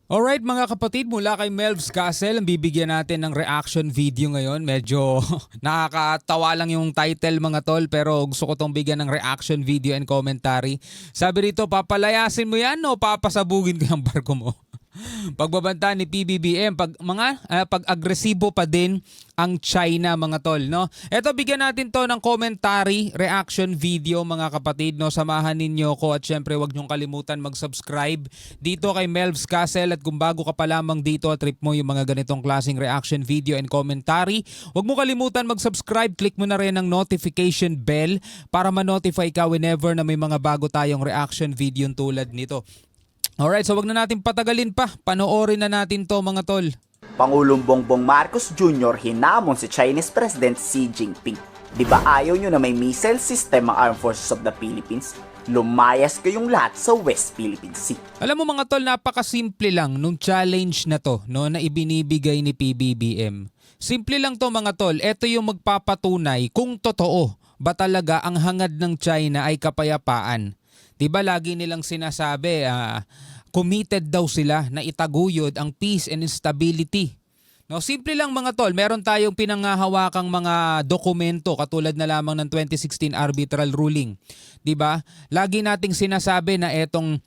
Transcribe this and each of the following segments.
Alright mga kapatid, mula kay Melvs Castle, ang bibigyan natin ng reaction video ngayon. Medyo nakakatawa lang yung title mga tol, pero gusto ko tong bigyan ng reaction video and commentary. Sabi rito, papalayasin mo yan o papasabugin ko yung barko mo? Pagbabanta ni PBBM, pag-agresibo pa din ang China mga tol, no? Ito, bigyan natin to ng commentary, reaction video mga kapatid, no? Samahan ninyo ko at syempre wag niyong kalimutan mag-subscribe dito kay Melvs Castle, at kung bago ka pa lamang dito at trip mo yung mga ganitong klaseng reaction video and commentary, wag mo kalimutan mag-subscribe, click mo na rin ang notification bell para ma-notify ka whenever na may mga bago tayong reaction video tulad nito. Alright, so wag na natin patagalin pa. Panoorin na natin to mga tol. Pangulong Bongbong Marcos Jr. hinamon si Chinese President Xi Jinping. Di ba ayaw nyo na may missile system ang Armed Forces of the Philippines? Lumayas kayong lahat sa West Philippine Sea. Alam mo mga tol, napakasimple lang nung challenge na to, no, na ibinibigay ni PBBM. Simple lang to mga tol. Ito yung magpapatunay kung totoo ba talaga ang hangad ng China ay kapayapaan. Diba lagi nilang sinasabi, committed daw sila na itaguyod ang peace and stability. No, simple lang mga tol, meron tayong pinangahawakang mga dokumento katulad na lamang ng 2016 arbitral ruling. Diba? Lagi nating sinasabi na etong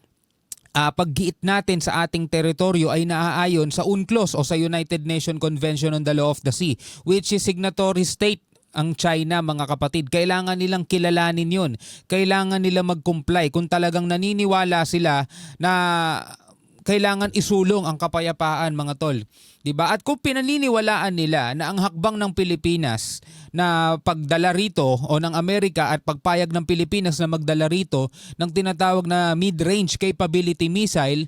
paggiit natin sa ating teritoryo ay naaayon sa UNCLOS o sa United Nations Convention on the Law of the Sea, which is signatory state ang China mga kapatid. Kailangan nilang kilalanin yun. Kailangan nila mag-comply kung talagang naniniwala sila na kailangan isulong ang kapayapaan mga tol. Diba? At kung pinaniniwalaan nila na ang hakbang ng Pilipinas na pagdala rito o ng Amerika at pagpayag ng Pilipinas na magdala rito ng tinatawag na mid-range capability missile,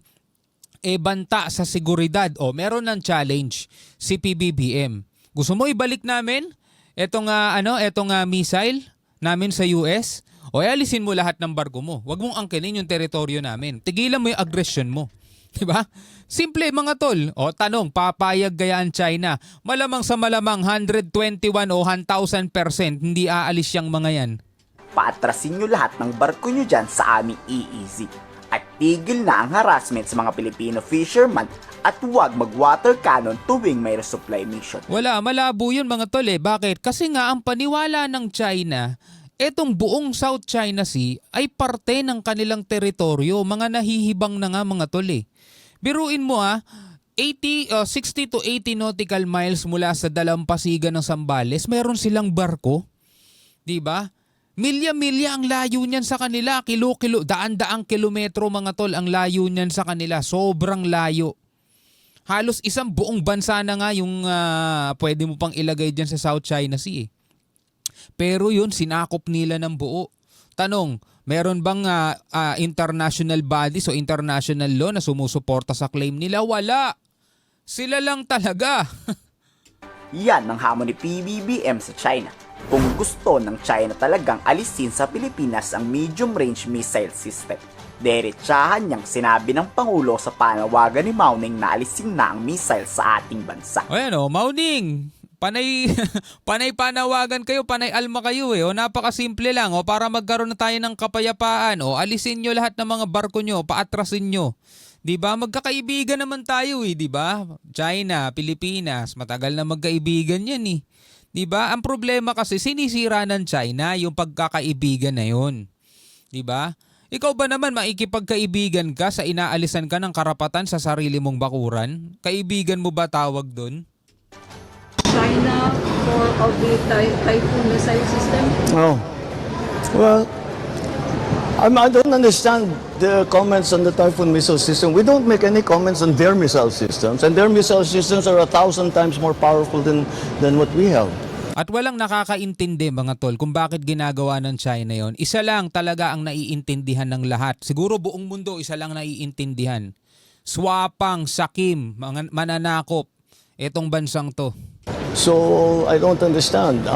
banta sa seguridad o meron ng challenge si PBBM. Gusto mo ibalik namin etong missile namin sa US, o alisin mo lahat ng barko mo. Huwag mong angkinin yung teritoryo namin. Tigilan mo yung aggression mo. Diba? Simple mga tol. O tanong, papayag kaya ang China? Malamang sa malamang 121 o 1,000% hindi aalis yung mga yan. Paatrasin nyo lahat ng barko nyo dyan sa aming EEZ. At tigil na ang harassment sa mga Pilipino fisherman at huwag mag-water cannon tuwing may resupply mission. Wala, malabo yun mga tol eh. Bakit? Kasi nga ang paniwala ng China, etong buong South China Sea ay parte ng kanilang teritoryo. Mga nahihibang na nga mga tol eh. Biruin mo 60 to 80 nautical miles mula sa dalampasigan ng Zambales, mayroon silang barko. Diba? Milya-milya ang layo niyan sa kanila. Kilo-kilo, daan-daang kilometro mga tol ang layo niyan sa kanila. Sobrang layo. Halos isang buong bansa na nga yung pwede mo pang ilagay dyan sa South China Sea. Pero yun, sinakop nila ng buo. Tanong, meron bang international bodies o international law na sumusuporta sa claim nila? Wala. Sila lang talaga. Yan ang hamon ni PBBM sa China. Kung gusto ng China talagang alisin sa Pilipinas ang medium-range missile system, diretsahan niyang sinabi ng Pangulo sa panawagan ni Mao Ning na alisin na ang missile sa ating bansa. O yan Mao Ning, panay panawagan kayo, panay alma kayo eh. O napakasimple lang para magkaroon na tayo ng kapayapaan. O alisin nyo lahat ng mga barko nyo, paatrasin nyo. Diba? Magkakaibigan naman tayo eh, diba? China, Pilipinas, matagal na magkaibigan yan eh. Diba? Ang problema kasi sinisira ng China yung pagkakaibigan na yun. Diba? Ikaw ba naman maikipagkaibigan ka sa inaalisan ka ng karapatan sa sarili mong bakuran? Kaibigan mo ba tawag doon? China for of the Typhoon missile system? Oh, well, I don't understand the comments on the Typhoon missile system. We don't make any comments on their missile systems, and their missile systems are 1,000 times more powerful than what we have. At walang nakakaintindi mga tol kung bakit ginagawa ng China yon. Isa lang talaga ang naiintindihan ng lahat. Siguro buong mundo isa lang naiintindihan. Swapang, sakim, mananakop, etong bansang to. So I don't understand.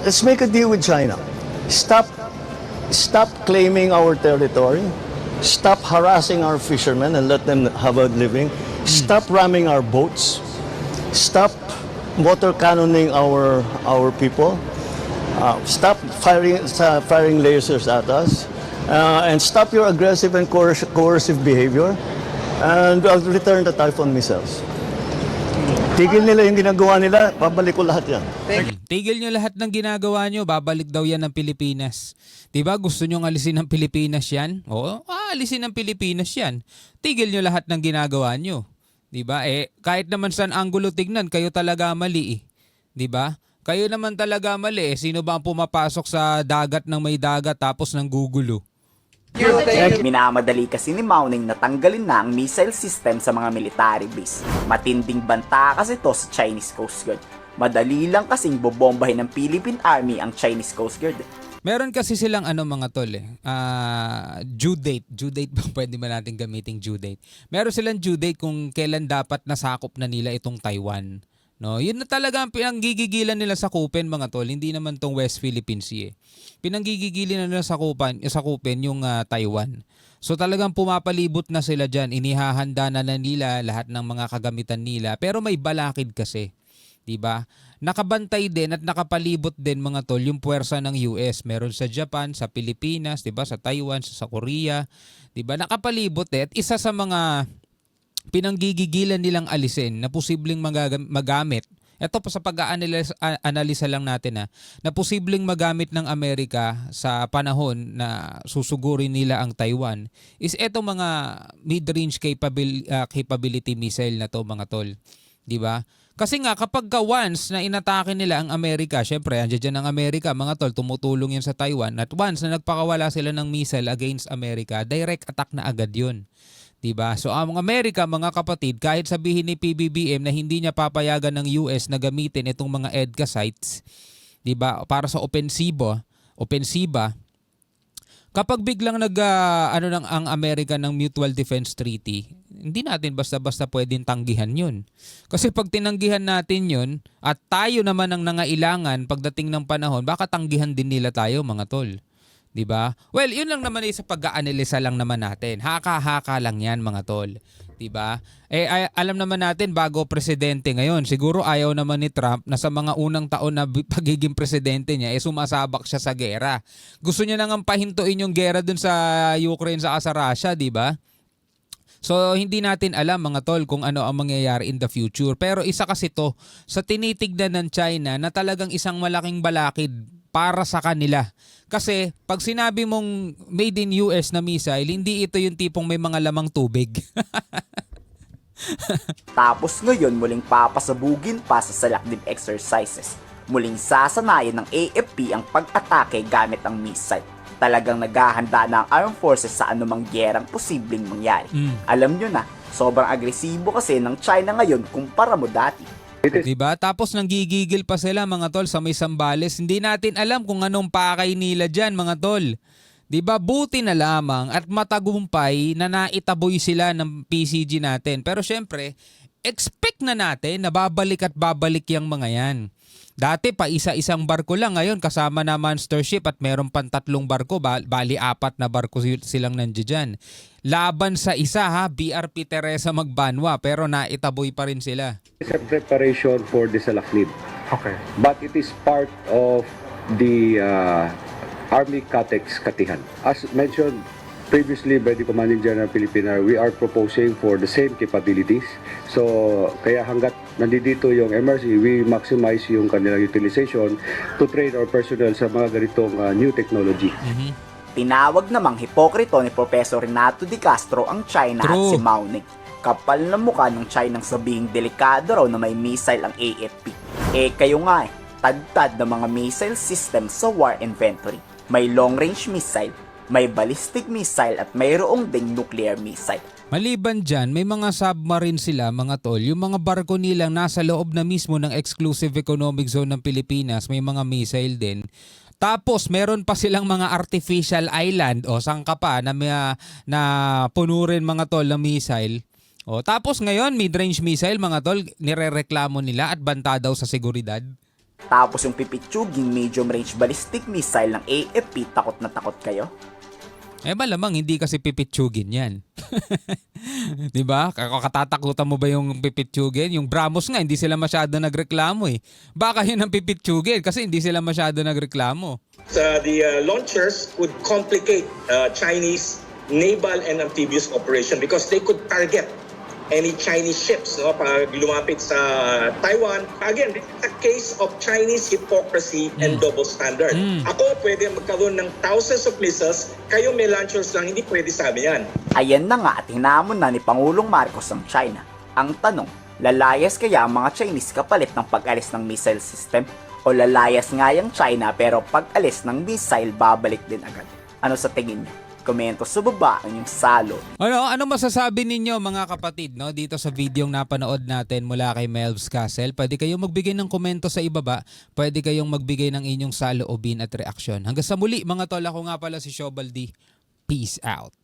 Let's make a deal with China. Stop claiming our territory. Stop harassing our fishermen and let them have a living. Stop ramming our boats. Stop water cannoning our people. Stop firing lasers at us. and stop your aggressive and coercive behavior, and I'll return the Typhoon missiles. Tigil nila yung ginagawa nila, pabalik ko lahat yan. Tigil nyo lahat ng ginagawa nyo, babalik daw yan ng Pilipinas. Diba? Gusto nyo alisin ng Pilipinas yan? Oo, alisin ng Pilipinas yan. Tigil nyo lahat ng ginagawa nyo. Diba? Kahit naman saan anggulo tignan, kayo talaga mali eh. Diba? Kayo naman talaga mali eh. Sino ba ang pumapasok sa dagat ng may dagat tapos ng gugulo? Minamadali kasi ni Mao-Ning na tanggalin na ang missile system sa mga military base. Matinding banta kasi to sa Chinese Coast Guard. Madali lang kasing bobombahin ng Philippine Army ang Chinese Coast Guard. Meron kasi silang mga tol due date. Due date ba? Pwede ba natin gamitin due date? Meron silang due date kung kailan dapat nasakop na nila itong Taiwan. No, yun na talaga ang pinanggigigilan nila sa sakupin mga tol, hindi naman tong West Philippine Sea. Pinanggigigilan nila sa sakupin yung Taiwan. So talagang pumapalibot na sila diyan, inihahanda na nila lahat ng mga kagamitan nila, pero may balakid kasi, 'di ba? Nakabantay din at nakapalibot din mga tol yung puwersa ng US. Meron sa Japan, sa Pilipinas, 'di ba? Sa Taiwan, sa Korea, 'di ba? Nakapalibot at isa sa mga pinanggigigilan nilang alisin na posibleng magamit. Ito pa sa pag-aanalisa lang natin na posibleng magamit ng Amerika sa panahon na susugurin nila ang Taiwan is etong mga mid-range capability missile na to mga tol. 'Di ba? Kasi nga kapag once na inatake nila ang Amerika, syempre andiyan ang Amerika mga tol, tumutulong yan sa Taiwan, at once na nagpakawala sila ng missile against America, direct attack na agad 'yun. Diba? So ang Amerika mga kapatid, kahit sabihin ni PBBM na hindi niya papayagan ng US na gamitin itong mga EDCA sites, diba? Para sa opensiba, kapag biglang ang Amerika ng Mutual Defense Treaty, hindi natin basta-basta pwedeng tanggihan 'yun. Kasi pag tinanggihan natin 'yun at tayo naman ang nangailangan pagdating ng panahon, baka tanggihan din nila tayo mga tol. 'Di ba? Well, 'yun lang naman sa pag-aanalisa lang naman natin. Haka-haka lang 'yan mga tol. 'Di ba? Alam naman natin bago presidente ngayon, siguro ayaw naman ni Trump na sa mga unang taon na pagiging presidente niya sumasabak siya sa gera. Gusto niya nang pahintuin yung gera dun sa Ukraine sa Russia, 'di ba? So hindi natin alam mga tol kung ano ang mangyayari in the future. Pero isa kasi to sa tinitignan ng China na talagang isang malaking balakid para sa kanila. Kasi pag sinabi mong made in US na missile, hindi ito yung tipong may mga lamang tubig. Tapos ngayon muling papasabugin pa sa salakdib exercises. Muling sasanayan ng AFP ang pag-atake gamit ang missile. Talagang naghahanda na ang armed forces sa anumang gyerang posibleng mangyari. Alam nyo na, sobrang agresibo kasi ng China ngayon kumpara mo dati. Diba? Tapos nanggigigil pa sila mga tol sa may Sambales. Hindi natin alam kung anong pakay nila dyan mga tol. Diba? Buti na lamang at matagumpay na naitaboy sila ng PCG natin. Pero syempre, expect na natin na babalik at babalik yung mga yan. Dati pa isa-isang barko lang, ngayon kasama na monster ship at meron pang 3 barko, bali 4 na barko silang nandiyan. Laban sa isa BRP Teresa Magbanwa, pero naitaboy pa rin sila. It's a preparation for the Salaknib. Okay. But it is part of the Army Catex Katihan. As mentioned previously by the Commanding General Philippine Army, we are proposing for the same capabilities. So, kaya hanggat nandito yung MRC, we maximize yung kanilang utilization to train our personnel sa mga ganitong new technology. Tinawag namang hipokrito ni Professor Renato de Castro ang China at si Mao-Ning. Kapal na mukha ng China nang sabihing delikado raw na may missile ang AFP. Kayo nga tadtad ng mga missile system sa war inventory. May long-range missile, may ballistic missile at mayroong ding nuclear missile. Maliban dyan, may mga submarine sila mga tol. Yung mga barko nilang nasa loob na mismo ng exclusive economic zone ng Pilipinas, may mga missile din. Tapos meron pa silang mga artificial island o sangka pa na puno rin mga tol ng missile. O, tapos ngayon mid-range missile mga tol, nirereklamo nila at banta daw sa seguridad. Tapos yung pipitsuging medium range ballistic missile ng AFP, takot na takot kayo? Malamang hindi kasi pipitsugin yan. Di ba? Katatakutan mo ba yung pipitsugin? Yung BrahMos nga, hindi sila masyado nagreklamo eh. Baka yun ang pipitsugin kasi hindi sila masyado nagreklamo. The launchers would complicate Chinese naval and amphibious operation because they could target any Chinese ships pag lumapit sa Taiwan. Again, this is a case of Chinese hypocrisy and double standard. Ako pwede magkaroon ng thousands of missiles, kayo may launchers lang, hindi pwede sabi yan. Ayan na nga at hinamon na ni Pangulong Marcos ang China. Ang tanong, lalayas kaya ang mga Chinese kapalit ng pag-alis ng missile system? O lalayas nga yung China pero pag-alis ng missile babalik din agad? Ano sa tingin niyo? Komento sa baba ang inyong salo. Ano masasabi ninyo mga kapatid no dito sa video napanood natin mula kay Melvs Castle? Pwede kayong magbigay ng komento sa ibaba. Pwede kayong magbigay ng inyong saloobin at reaksyon. Hanggang sa muli mga tol, ako nga pala si Shobaldi. Peace out.